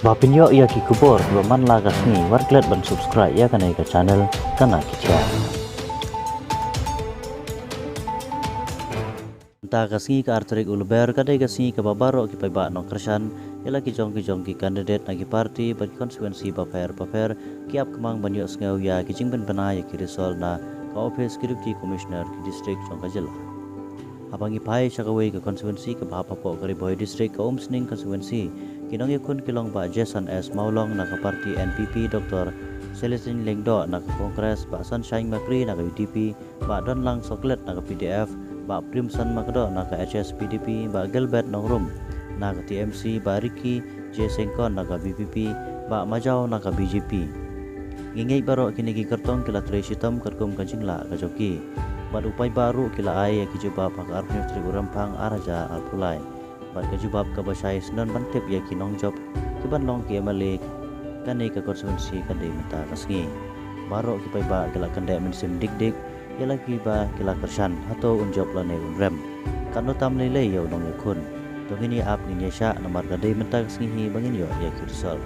Bapinyo ia ki kubor man lagas ni warklet ban subscribe ya kanai ka channel kana kicha. Ta kasih ka arterik ulber kadai kasih ka babaro ki paiba no kersan ila ki jong ki candidate nagi parti ban konstituensi baper ki ap kemang banyo sngau ya ki jingben bana ya ki resol na ka office ki deputy commissioner ki district jong ka jila. Abangi pai sakawai ke konstituensi ke Bapa Pok Kariboy District ke Sning konstituensi kinong yakun kilong ba Jason S Maulong na ka parti NPP Dr. Celestine Lengdo na ka Kongres ba Sunshine Makri na ka UDP ba Don Lang Soklet na ka PDF ba Primsan Makdo na ka HS PDP ba Gilbert Nongrum na ka TMC ba Ricky J Sengkon na ka BPP ba Majau na ka BJP. Ngingay baro kinigi kartong kila Tracy Tom karkum kancingla ka Joki. Bad upay baru kila ay kijubab ang arpnya triguram pang araja alpulay. Bad kijubab kabasay senon bantip ya kinong job kiban long ki malik kanay ka konstituensi kanday mata kasngi. Baro kipay ba kila kanday mensim dik yala kiba kila kersan hato unjob lanay unrem. Kano tam lay yaw nong yakun. Tungini ap ni siya na margaday mata kasngi bangin yo ya kirsol.